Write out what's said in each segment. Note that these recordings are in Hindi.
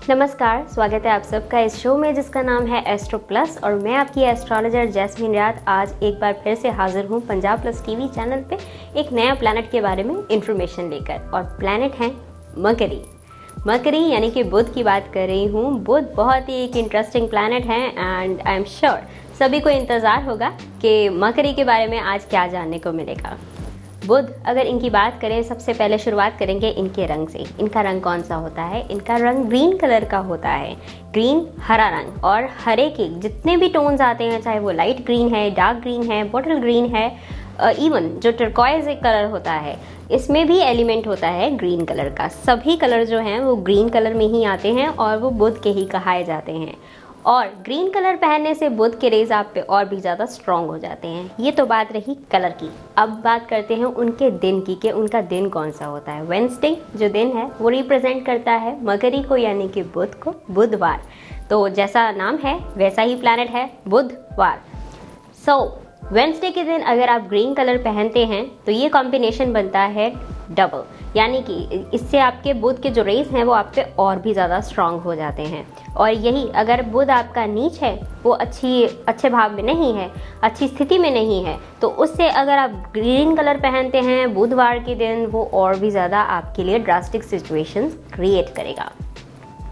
नमस्कार, स्वागत है आप सबका इस शो में जिसका नाम है एस्ट्रो प्लस और मैं आपकी एस्ट्रोलॉजर जैस्मिन रियाद आज एक बार फिर से हाजिर हूँ पंजाब प्लस टीवी चैनल पे एक नया प्लैनेट के बारे में इंफॉर्मेशन लेकर। और प्लैनेट है मरकरी यानी कि बुध की बात कर रही हूँ। बुध बहुत ही एक इंटरेस्टिंग प्लैनेट है एंड आई एम श्योर सभी को इंतज़ार होगा कि मरकरी के बारे में आज क्या जानने को मिलेगा। बुध, अगर इनकी बात करें सबसे पहले शुरुआत करेंगे इनके रंग से। इनका रंग कौन सा होता है? इनका रंग ग्रीन कलर का होता है। ग्रीन, हरा रंग, और हरे के जितने भी टोन्स आते हैं, चाहे वो लाइट ग्रीन है, डार्क ग्रीन है, बॉटल ग्रीन है, इवन जो टर्कोइज एक कलर होता है इसमें भी एलिमेंट होता है ग्रीन कलर का। सभी कलर जो हैं वो ग्रीन कलर में ही आते हैं और वो बुध के ही कहाए जाते हैं। और ग्रीन कलर पहनने से बुध के रेज आप पे और भी ज़्यादा स्ट्रॉन्ग हो जाते हैं। ये तो बात रही कलर की। अब बात करते हैं उनके दिन की कि उनका दिन कौन सा होता है। वेडनेसडे जो दिन है वो रिप्रेजेंट करता है मरकरी को यानी कि बुध को, बुधवार। तो जैसा नाम है वैसा ही प्लैनेट है, बुधवार। वेडनेसडे के दिन अगर आप ग्रीन कलर पहनते हैं तो ये कॉम्बिनेशन बनता है डबल, यानी कि इससे आपके बुध के जो रेज हैं वो आप पे और भी ज़्यादा स्ट्रांग हो जाते हैं। और यही अगर बुध आपका नीच है, वो अच्छे भाव में नहीं है, अच्छी स्थिति में नहीं है, तो उससे अगर आप ग्रीन कलर पहनते हैं बुधवार के दिन, वो और भी ज़्यादा आपके लिए ड्रास्टिक सिचुएशंस क्रिएट करेगा।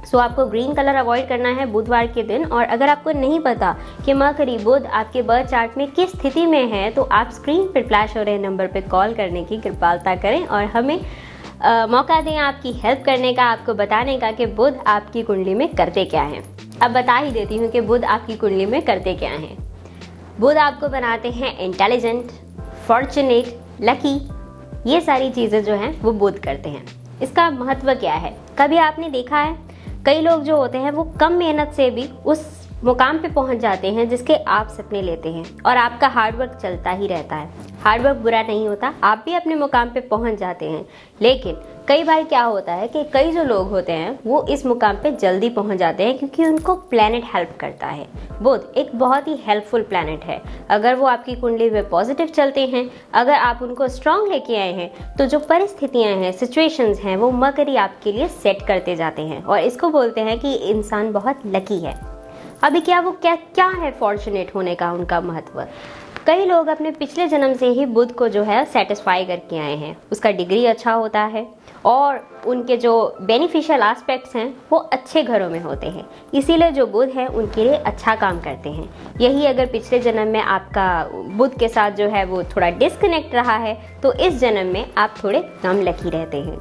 सो आपको ग्रीन कलर अवॉइड करना है बुधवार के दिन। और अगर आपको नहीं पता कि मरकरी बुध आपके बर्थ चार्ट में किस स्थिति में है तो आप स्क्रीन पर फ्लैश हो रहे नंबर पर कॉल करने की कृपालता करें और हमें मौका दें आपकी हेल्प करने का, आपको बताने का कि बुध आपकी कुंडली में करते क्या हैं। अब बता ही देती हूँ कि बुध आपकी कुंडली में करते क्या हैं। बुध आपको बनाते हैं इंटेलिजेंट, फॉर्चुनेट, लकी। ये सारी चीज़ें जो हैं वो बुध करते हैं। इसका महत्व क्या है? कभी आपने देखा है कई लोग जो होते हैं वो कम मेहनत से भी उस मुकाम पे पहुंच जाते हैं जिसके आप सपने लेते हैं, और आपका हार्डवर्क चलता ही रहता है। हार्डवर्क बुरा नहीं होता, आप भी अपने मुकाम पे पहुंच जाते हैं। लेकिन कई बार क्या होता है कि कई जो लोग होते हैं वो इस मुकाम पे जल्दी पहुंच जाते हैं क्योंकि उनको प्लैनेट हेल्प करता है। बुध एक बहुत ही हेल्पफुल प्लैनेट है। अगर वो आपकी कुंडली में पॉजिटिव चलते हैं, अगर आप उनको स्ट्रांग लेके आए हैं, तो जो परिस्थितियां हैं, सिचुएशंस हैं, वो मरकरी आपके लिए सेट करते जाते हैं। और इसको बोलते हैं कि इंसान बहुत लकी है। अभी क्या है फॉर्चुनेट होने का उनका महत्व? कई लोग अपने पिछले जन्म से ही बुध को जो है सेटिस्फाई करके आए हैं। उसका डिग्री अच्छा होता है और उनके जो बेनिफिशियल एस्पेक्ट्स हैं वो अच्छे घरों में होते हैं, इसीलिए जो बुध है उनके लिए अच्छा काम करते हैं। यही अगर पिछले जन्म में आपका बुध के साथ जो है वो थोड़ा डिस्कनेक्ट रहा है तो इस जन्म में आप थोड़े कम लकी रहते हैं।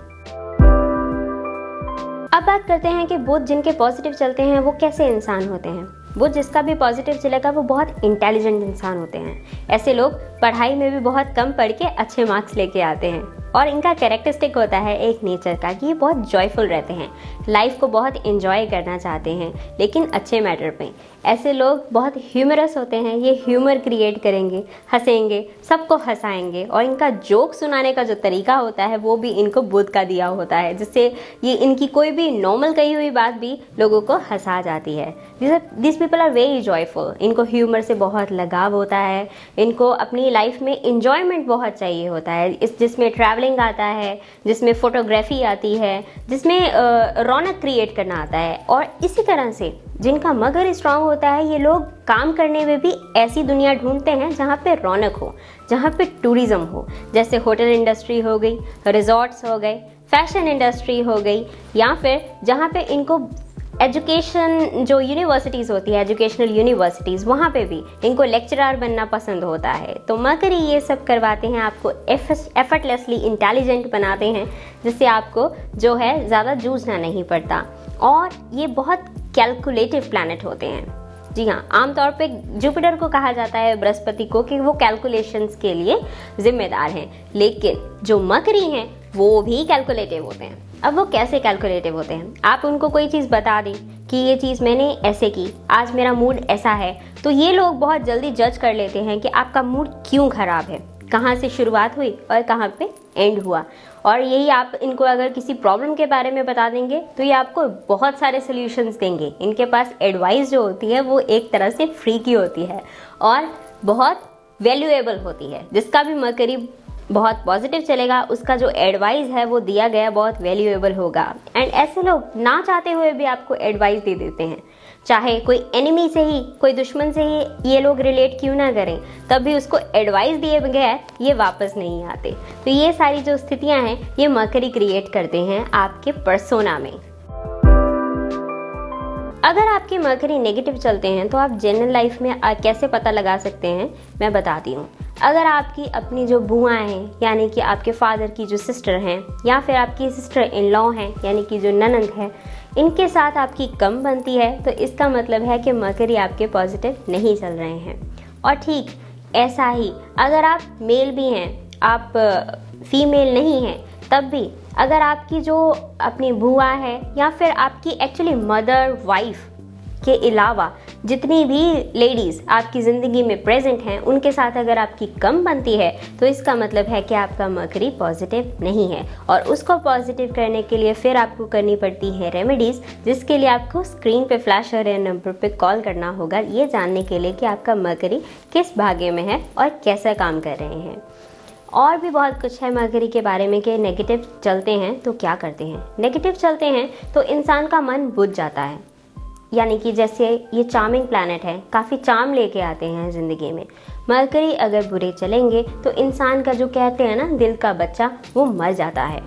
अब बात करते हैं कि बुध जिनके पॉजिटिव चलते हैं वो कैसे इंसान होते हैं। बुध जिसका भी पॉजिटिव चलेगा वो बहुत इंटेलिजेंट इंसान होते हैं। ऐसे लोग पढ़ाई में भी बहुत कम पढ़ के अच्छे मार्क्स लेके आते हैं। और इनका कैरेक्टरिस्टिक होता है एक नेचर का कि ये बहुत जॉयफुल रहते हैं, लाइफ को बहुत एंजॉय करना चाहते हैं, लेकिन अच्छे मैटर पे। ऐसे लोग बहुत ह्यूमरस होते हैं, ये ह्यूमर क्रिएट करेंगे, हंसेंगे, सबको हंसाएंगे। और इनका जोक सुनाने का जो तरीका होता है वो भी इनको बुध का दिया होता है, जिससे ये इनकी कोई भी नॉर्मल कही हुई बात भी लोगों को हंसा जाती है। This people are very joyful. इनको ह्यूमर से बहुत लगाव होता है, इनको अपनी लाइफ में इंजॉयमेंट बहुत चाहिए होता है, जिसमें ट्रैवलिंग आता है, जिसमें फोटोग्राफी आती है, जिसमें रौनक क्रिएट करना आता है। और इसी तरह से जिनका मगर स्ट्रांग होता है, ये लोग काम करने में भी ऐसी दुनिया ढूंढते हैं जहाँ पे रौनक हो, जहाँ पे टूरिज्म हो, जैसे होटल इंडस्ट्री हो गई, रिजॉर्ट्स हो गए, फैशन इंडस्ट्री हो गई, या फिर जहाँ पे इनको एजुकेशन जो यूनिवर्सिटीज़ होती है, एजुकेशनल यूनिवर्सिटीज़, वहाँ पे भी इनको लेक्चरर बनना पसंद होता है। तो मरकरी ये सब करवाते हैं, आपको एफर्टलेसली इंटेलिजेंट बनाते हैं, जिससे आपको जो है ज़्यादा जूझना नहीं पड़ता। और ये बहुत कैलकुलेटिव प्लैनेट होते हैं। जी हाँ, आमतौर पे जुपिटर को कहा जाता है, बृहस्पति को, कि वो कैलकुलेशंस के लिए जिम्मेदार हैं। लेकिन जो मरकरी हैं वो भी कैलकुलेटिव होते हैं। अब वो कैसे कैलकुलेटिव होते हैं? आप उनको कोई चीज़ बता दें कि ये चीज़ मैंने ऐसे की, आज मेरा मूड ऐसा है, तो ये लोग बहुत जल्दी जज कर लेते हैं कि आपका मूड क्यों ख़राब है, कहाँ से शुरुआत हुई और कहाँ पे एंड हुआ। और यही आप इनको अगर किसी प्रॉब्लम के बारे में बता देंगे तो ये आपको बहुत सारे सॉल्यूशंस देंगे। इनके पास एडवाइस जो होती है वो एक तरह से फ्री की होती है और बहुत वैल्यूएबल होती है। जिसका भी मरकरी बहुत पॉजिटिव चलेगा, उसका जो एडवाइस है वो दिया गया बहुत वैल्यूएबल होगा। एंड ऐसे लोग ना चाहते हुए भी आपको एडवाइस दे देते हैं, चाहे कोई एनिमी से ही, कोई दुश्मन से ही ये लोग रिलेट क्यों ना करें, तब भी उसको एडवाइस दिए बगैर ये वापस नहीं आते। तो ये सारी जो स्थितियां हैं ये मरकरी क्रिएट करते हैं आपके पर्सोना में। अगर आपके मरकरी नेगेटिव चलते हैं तो आप जनरल लाइफ में कैसे पता लगा सकते हैं, मैं बताती हूँ। अगर आपकी अपनी जो बुआ हैं, यानी कि आपके फादर की जो सिस्टर हैं, या फिर आपकी सिस्टर इन लॉ हैं, यानी कि जो ननंद है, इनके साथ आपकी कम बनती है, तो इसका मतलब है कि मरकरी आपके पॉजिटिव नहीं चल रहे हैं। और ठीक ऐसा ही अगर आप मेल भी हैं, आप फीमेल नहीं हैं, तब भी अगर आपकी जो अपनी बुआ है या फिर आपकी एक्चुअली मदर, वाइफ के अलावा जितनी भी लेडीज़ आपकी ज़िंदगी में प्रेजेंट हैं, उनके साथ अगर आपकी कम बनती है, तो इसका मतलब है कि आपका मरकरी पॉजिटिव नहीं है। और उसको पॉजिटिव करने के लिए फिर आपको करनी पड़ती है रेमेडीज़, जिसके लिए आपको स्क्रीन पे फ्लैश हो रहे नंबर पे कॉल करना होगा, ये जानने के लिए कि आपका मरकरी किस भाग्य में है और कैसा काम कर रहे हैं। और भी बहुत कुछ है मरकरी के बारे में कि नेगेटिव चलते हैं तो क्या करते हैं। नेगेटिव चलते हैं तो इंसान का मन बुझ जाता है, यानी कि जैसे ये चार्मिंग प्लैनेट है, काफ़ी चार्म लेके आते हैं ज़िंदगी में। मरकरी अगर बुरे चलेंगे तो इंसान का जो कहते हैं ना दिल का बच्चा, वो मर जाता है,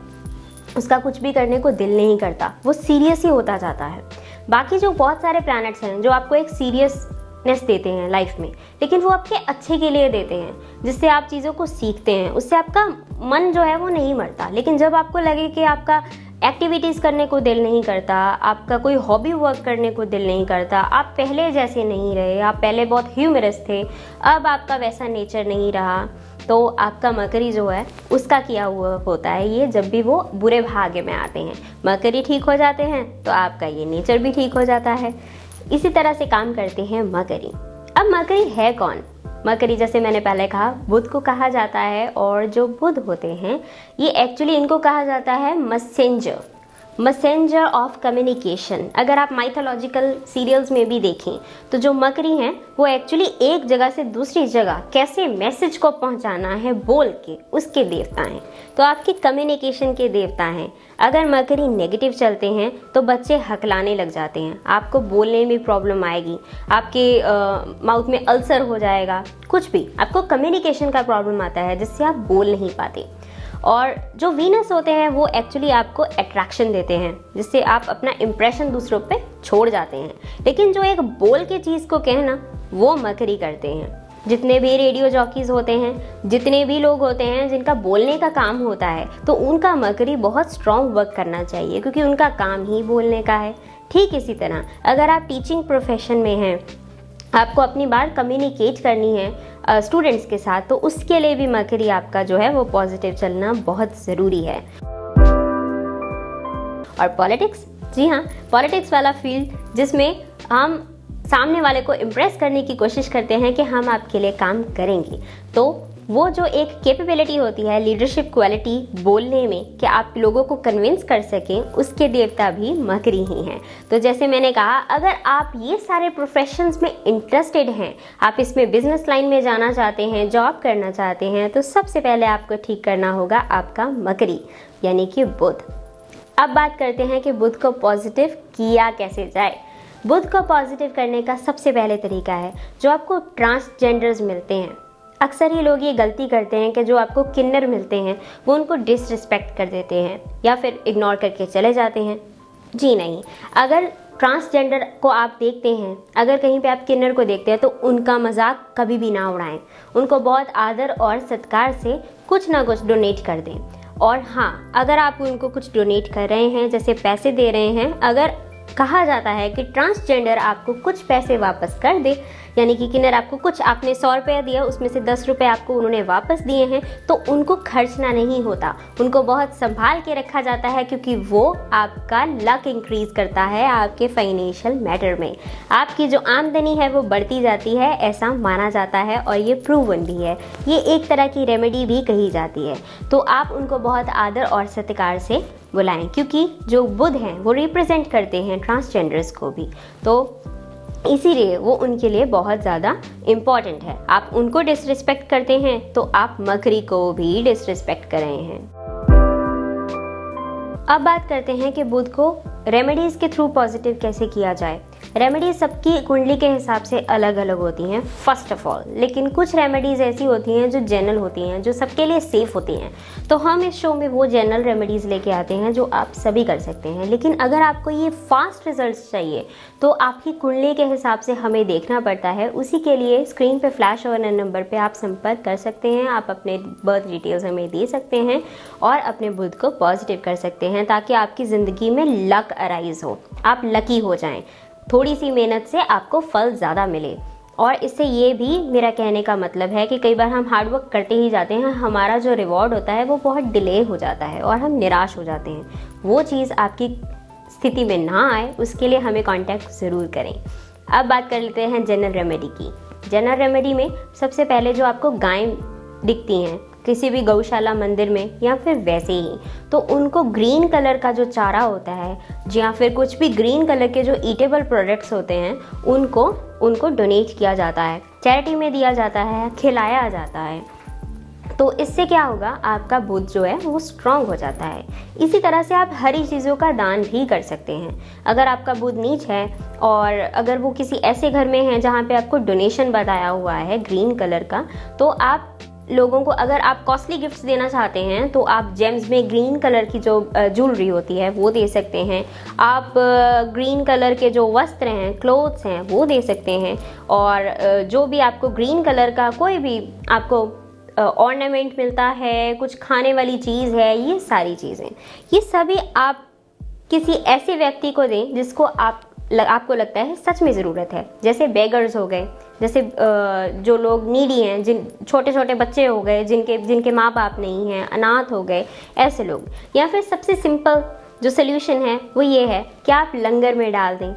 उसका कुछ भी करने को दिल नहीं करता, वो सीरियस ही होता जाता है। बाकी जो बहुत सारे प्लैनेट्स हैं जो आपको एक सीरियसनेस देते हैं लाइफ में, लेकिन वो आपके अच्छे के लिए देते हैं, जिससे आप चीज़ों को सीखते हैं, उससे आपका मन जो है वो नहीं मरता। लेकिन जब आपको लगे कि आपका एक्टिविटीज़ करने को दिल नहीं करता, आपका कोई हॉबी वर्क करने को दिल नहीं करता, आप पहले जैसे नहीं रहे, आप पहले बहुत ह्यूमरस थे, अब आपका वैसा नेचर नहीं रहा, तो आपका मरकरी जो है उसका किया हुआ होता है ये, जब भी वो बुरे भाग्य में आते हैं। मरकरी ठीक हो जाते हैं तो आपका ये नेचर भी ठीक हो जाता है। इसी तरह से काम करते हैं मरकरी। अब मरकरी है कौन? मरकरी जैसे मैंने पहले कहा बुध को कहा जाता है, और जो बुध होते हैं ये एक्चुअली इनको कहा जाता है मैसेंजर ऑफ कम्युनिकेशन। अगर आप माइथोलॉजिकल सीरियल्स में भी देखें तो जो मरकरी हैं वो एक्चुअली एक जगह से दूसरी जगह कैसे मैसेज को पहुंचाना है बोल के, उसके देवता हैं। तो आपके कम्युनिकेशन के देवता हैं। अगर मरकरी नेगेटिव चलते हैं तो बच्चे हकलाने लग जाते हैं, आपको बोलने में प्रॉब्लम आएगी, आपके माउथ में अल्सर हो जाएगा, कुछ भी आपको कम्युनिकेशन का प्रॉब्लम आता है जिससे आप बोल नहीं पाते। और जो वीनस होते हैं वो एक्चुअली आपको अट्रैक्शन देते हैं, जिससे आप अपना इम्प्रेशन दूसरों पे छोड़ जाते हैं। लेकिन जो एक बोल के चीज़ को कहना वो मरकरी करते हैं। जितने भी रेडियो जॉकीज होते हैं, जितने भी लोग होते हैं जिनका बोलने का काम होता है, तो उनका मरकरी बहुत स्ट्रॉन्ग वर्क करना चाहिए, क्योंकि उनका काम ही बोलने का है। ठीक इसी तरह अगर आप टीचिंग प्रोफेशन में हैं, आपको अपनी बात कम्युनिकेट करनी है स्टूडेंट्स के साथ, तो उसके लिए भी मरकरी आपका जो है वो पॉजिटिव चलना बहुत ज़रूरी है। और पॉलिटिक्स, जी हाँ, पॉलिटिक्स वाला फील्ड जिसमें हम सामने वाले को इम्प्रेस करने की कोशिश करते हैं कि हम आपके लिए काम करेंगे, तो वो जो एक कैपेबिलिटी होती है, लीडरशिप क्वालिटी बोलने में, कि आप लोगों को कन्विंस कर सकें, उसके देवता भी मरकरी ही हैं। तो जैसे मैंने कहा, अगर आप ये सारे प्रोफेशंस में इंटरेस्टेड हैं, आप इसमें बिजनेस लाइन में जाना चाहते हैं, जॉब करना चाहते हैं, तो सबसे पहले आपको ठीक करना होगा आपका मरकरी, यानी कि बुध। अब बात करते हैं कि बुध को पॉजिटिव किया कैसे जाए। बुध को पॉजिटिव करने का सबसे पहले तरीका है, जो आपको ट्रांसजेंडर्स मिलते हैं, अक्सर ही लोग ये गलती करते हैं कि जो आपको किन्नर मिलते हैं वो उनको डिसरिस्पेक्ट कर देते हैं या फिर इग्नोर करके चले जाते हैं। जी नहीं, अगर ट्रांसजेंडर को आप देखते हैं, अगर कहीं पे आप किन्नर को देखते हैं, तो उनका मजाक कभी भी ना उड़ाएं, उनको बहुत आदर और सत्कार से कुछ ना कुछ डोनेट कर दें। और हाँ, अगर आप उनको कुछ डोनेट कर रहे हैं, जैसे पैसे दे रहे हैं, अगर कहा जाता है कि ट्रांसजेंडर आपको कुछ पैसे वापस कर दे, यानी कि किन्नर आपको कुछ, आपने 100 रुपया दिया, उसमें से 10 रुपये आपको उन्होंने वापस दिए हैं, तो उनको खर्चना नहीं होता, उनको बहुत संभाल के रखा जाता है, क्योंकि वो आपका लक इंक्रीज करता है आपके फाइनेंशियल मैटर में। आपकी जो आमदनी है वो बढ़ती जाती है, ऐसा माना जाता है, और ये प्रूवन भी है। ये एक तरह की रेमेडी भी कही जाती है। तो आप उनको बहुत आदर और सत्कार से बुलाएं, क्योंकि जो बुध हैं वो रिप्रेजेंट करते हैं ट्रांसजेंडर्स को भी। तो इसीलिए वो उनके लिए बहुत ज़्यादा इम्पॉर्टेंट है। आप उनको डिसरिस्पेक्ट करते हैं तो आप मकड़ी को भी डिसरिस्पेक्ट कर रहे हैं। अब बात करते हैं कि बुध को रेमेडीज़ के थ्रू पॉजिटिव कैसे किया जाए। रेमेडीज सबकी कुंडली के हिसाब से अलग अलग होती हैं फर्स्ट ऑफ ऑल, लेकिन कुछ रेमेडीज़ ऐसी होती हैं जो जनरल होती हैं, जो सबके लिए सेफ़ होती हैं। तो हम इस शो में वो जनरल रेमेडीज़ लेके आते हैं जो आप सभी कर सकते हैं। लेकिन अगर आपको ये फास्ट रिजल्ट्स चाहिए तो आपकी कुंडली के हिसाब से हमें देखना पड़ता है। उसी के लिए स्क्रीन पे फ्लैश होने नंबर पे आप संपर्क कर सकते हैं। आप अपने बर्थ डिटेल्स हमें दे सकते हैं और अपने बुध को पॉजिटिव कर सकते हैं, ताकि आपकी ज़िंदगी में लक अराइज हो, आप लकी हो जाएं। थोड़ी सी मेहनत से आपको फल ज़्यादा मिले। और इससे ये भी मेरा कहने का मतलब है कि कई बार हम हार्डवर्क करते ही जाते हैं, हमारा जो रिवॉर्ड होता है वो बहुत डिले हो जाता है और हम निराश हो जाते हैं। वो चीज़ आपकी स्थिति में ना आए, उसके लिए हमें कांटेक्ट ज़रूर करें। अब बात कर लेते हैं जनरल रेमेडी की। जनरल रेमेडी में सबसे पहले जो आपको गायें दिखती हैं किसी भी गौशाला, मंदिर में या फिर वैसे ही, तो उनको ग्रीन कलर का जो चारा होता है या फिर कुछ भी ग्रीन कलर के जो ईटेबल प्रोडक्ट्स होते हैं उनको डोनेट किया जाता है, चैरिटी में दिया जाता है, खिलाया जाता है। तो इससे क्या होगा, आपका बुध जो है वो स्ट्रांग हो जाता है। इसी तरह से आप हरी चीज़ों का दान भी कर सकते हैं। अगर आपका बुध नीच है और अगर वो किसी ऐसे घर में है जहाँ पे आपको डोनेशन बताया हुआ है ग्रीन कलर का, तो आप लोगों को, अगर आप कॉस्टली गिफ्ट्स देना चाहते हैं तो आप जेम्स में ग्रीन कलर की जो ज्वेलरी होती है वो दे सकते हैं। आप ग्रीन कलर के जो वस्त्र हैं, क्लोथ्स हैं, वो दे सकते हैं। और जो भी आपको ग्रीन कलर का कोई भी आपको ऑर्नामेंट मिलता है, कुछ खाने वाली चीज़ है, ये सारी चीज़ें, ये सभी आप किसी ऐसे व्यक्ति को दें जिसको आपको लगता है सच में ज़रूरत है। जैसे बेगर्स हो गए, जैसे जो लोग नीडी हैं, जिन छोटे छोटे बच्चे हो गए जिनके माँ बाप नहीं हैं, अनाथ हो गए, ऐसे लोग। या फिर सबसे सिंपल जो सोल्यूशन है वो ये है कि आप लंगर में डाल दें,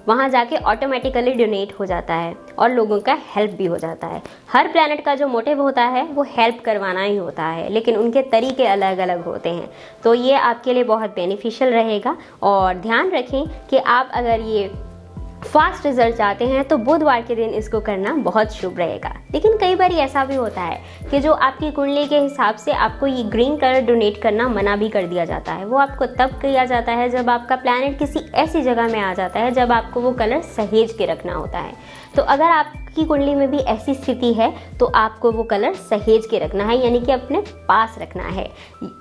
वहाँ जाके ऑटोमेटिकली डोनेट हो जाता है और लोगों का हेल्प भी हो जाता है। हर प्लैनेट का जो मोटिव होता है वो हेल्प करवाना ही होता है, लेकिन उनके तरीके अलग अलग होते हैं। तो ये आपके लिए बहुत बेनिफिशियल रहेगा। और ध्यान रखें कि आप अगर ये फास्ट रिजल्ट चाहते हैं तो बुधवार के दिन इसको करना बहुत शुभ रहेगा। लेकिन कई बार ऐसा भी होता है कि जो आपकी कुंडली के हिसाब से आपको ये ग्रीन कलर डोनेट करना मना भी कर दिया जाता है। वो आपको तब किया जाता है जब आपका प्लैनेट किसी ऐसी जगह में आ जाता है जब आपको वो कलर सहेज के रखना होता है। तो अगर आपकी कुंडली में भी ऐसी स्थिति है तो आपको वो कलर सहेज के रखना है, यानी कि अपने पास रखना है।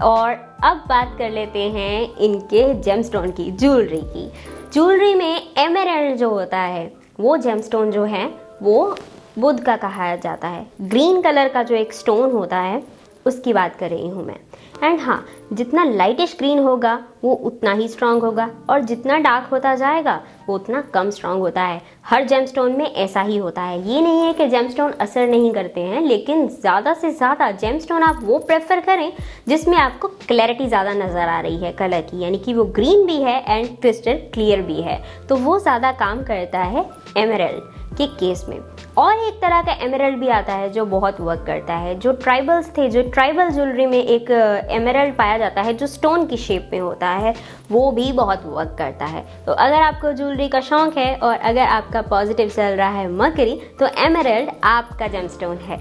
और अब बात कर लेते हैं इनके जेमस्टोन की, ज्वेलरी की। ज्वेलरी में एमेरल्ड जो होता है वो जेमस्टोन जो है वो बुध का कहा जाता है। ग्रीन कलर का जो एक स्टोन होता है उसकी बात कर रही हूँ मैं। एंड हाँ, जितना लाइटिश ग्रीन होगा वो उतना ही स्ट्रांग होगा और जितना डार्क होता जाएगा वो उतना कम स्ट्रांग होता है। हर जेमस्टोन में ऐसा ही होता है। ये नहीं है कि जेमस्टोन असर नहीं करते हैं, लेकिन ज़्यादा से ज़्यादा जेमस्टोन आप वो प्रेफर करें जिसमें आपको क्लैरिटी ज़्यादा नज़र आ रही है कलर की, यानी कि वो ग्रीन भी है एंड क्रिस्टल क्लियर भी है, तो वो ज़्यादा काम करता है एमरल्ड के केस में। और एक तरह का एमरल्ड भी आता है जो बहुत वर्क करता है। जो ट्राइबल ज्वेलरी में एक एमरल्ड पाया जाता है जो स्टोन की शेप में होता है, वो भी बहुत वर्क करता है। तो अगर आपको ज्वेलरी का शौक है और अगर आपका पॉजिटिव चल रहा है मरकरी, तो एमरल्ड आपका जेमस्टोन है।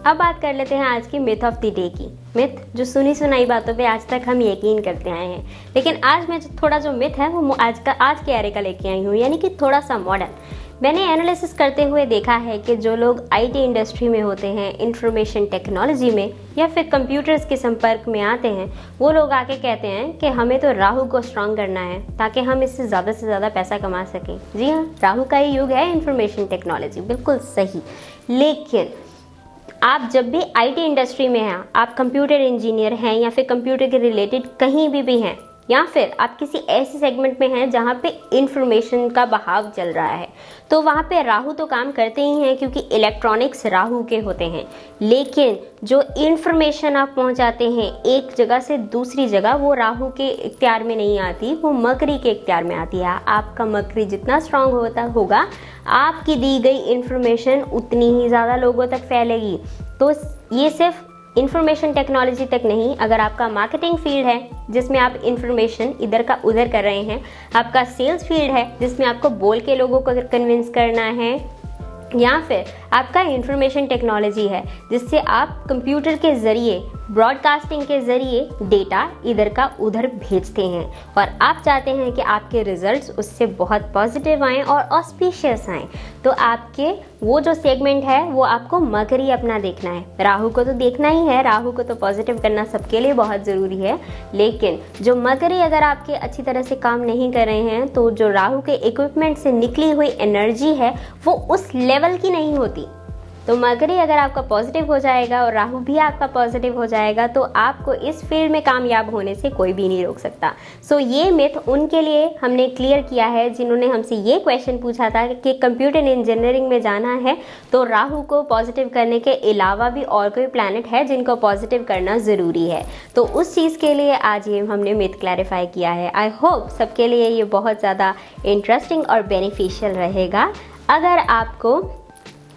अब बात कर लेते हैं आज की मिथ ऑफ द डे की। मिथ जो सुनी सुनाई बातों पे आज तक हम यकीन करते आए हैं, लेकिन आज मैं थोड़ा जो मिथ है वो आज के एरे का लेके आई हूँ, यानी कि थोड़ा सा मॉडर्न। मैंने एनालिसिस करते हुए देखा है कि जो लोग आईटी इंडस्ट्री में होते हैं, इंफॉर्मेशन टेक्नोलॉजी में या फिर कंप्यूटर्स के संपर्क में आते हैं, वो लोग आके कहते हैं कि हमें तो राहु को स्ट्रांग करना है ताकि हम इससे ज़्यादा से ज़्यादा पैसा कमा सकें। जी हाँ, राहु का ही युग है इंफॉर्मेशन टेक्नोलॉजी, बिल्कुल सही। लेकिन आप जब भी आईटी इंडस्ट्री में हैं, आप कंप्यूटर इंजीनियर हैं या फिर कंप्यूटर के रिलेटेड कहीं भी हैं, या फिर आप किसी ऐसे सेगमेंट में हैं जहाँ पे इंफॉर्मेशन का बहाव चल रहा है, तो वहाँ पे राहु तो काम करते ही हैं क्योंकि इलेक्ट्रॉनिक्स राहु के होते हैं। लेकिन जो इंफॉर्मेशन आप पहुँचाते हैं एक जगह से दूसरी जगह, वो राहु के इख्तियार में नहीं आती, वो मकरी के इख्तियार में आती है। आपका मकरी जितना स्ट्रांग होगा, आपकी दी गई इंफॉर्मेशन उतनी ही ज़्यादा लोगों तक फैलेगी। तो ये सिर्फ इंफॉर्मेशन टेक्नोलॉजी तक नहीं, अगर आपका मार्केटिंग फील्ड है, जिसमें आप इंफॉर्मेशन इधर का उधर कर रहे हैं, आपका सेल्स फील्ड है जिसमें आपको बोल के लोगों को कन्विंस करना है, या फिर आपका इंफॉर्मेशन टेक्नोलॉजी है जिससे आप कंप्यूटर के ज़रिए ब्रॉडकास्टिंग के ज़रिए डेटा इधर का उधर भेजते हैं और आप चाहते हैं कि आपके रिजल्ट्स उससे बहुत पॉजिटिव आएँ और ऑस्पिशियस आएँ। तो आपके वो जो सेगमेंट है वो आपको मकरी अपना देखना है। राहु को तो देखना ही है, राहु को तो पॉजिटिव करना सबके लिए बहुत ज़रूरी है, लेकिन जो मकरी अगर आपके अच्छी तरह से काम नहीं कर रहे हैं तो जो राहु के इक्विपमेंट से निकली हुई एनर्जी है वो उस लेवल की नहीं होती। तो मकरी अगर आपका पॉजिटिव हो जाएगा और राहु भी आपका पॉजिटिव हो जाएगा तो आपको इस फील्ड में कामयाब होने से कोई भी नहीं रोक सकता। सो ये मिथ उनके लिए हमने क्लियर किया है जिन्होंने हमसे ये क्वेश्चन पूछा था कि कंप्यूटर इंजीनियरिंग में जाना है तो राहु को पॉजिटिव करने के अलावा भी और कोई प्लैनेट है जिनको पॉजिटिव करना ज़रूरी है। तो उस चीज़ के लिए आज ये हमने मिथ क्लैरिफाई किया है। आई होप सबके लिए ये बहुत ज़्यादा इंटरेस्टिंग और बेनिफिशियल रहेगा। अगर आपको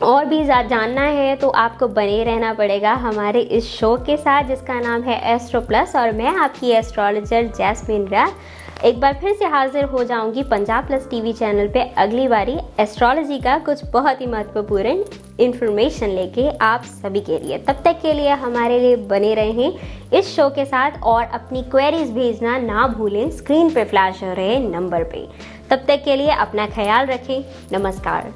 और भी जानना है तो आपको बने रहना पड़ेगा हमारे इस शो के साथ जिसका नाम है एस्ट्रो प्लस, और मैं आपकी एस्ट्रोलॉजर जैस्मीन रात एक बार फिर से हाजिर हो जाऊंगी पंजाब प्लस टीवी चैनल पे अगली बारी एस्ट्रोलॉजी का कुछ बहुत ही महत्वपूर्ण इन्फॉर्मेशन लेके आप सभी के लिए। तब तक के लिए हमारे लिए बने रहें इस शो के साथ और अपनी क्वेरीज भेजना ना भूलें स्क्रीन पे फ्लैश हो रहे नंबर पे। तब तक के लिए अपना ख्याल रखें। नमस्कार।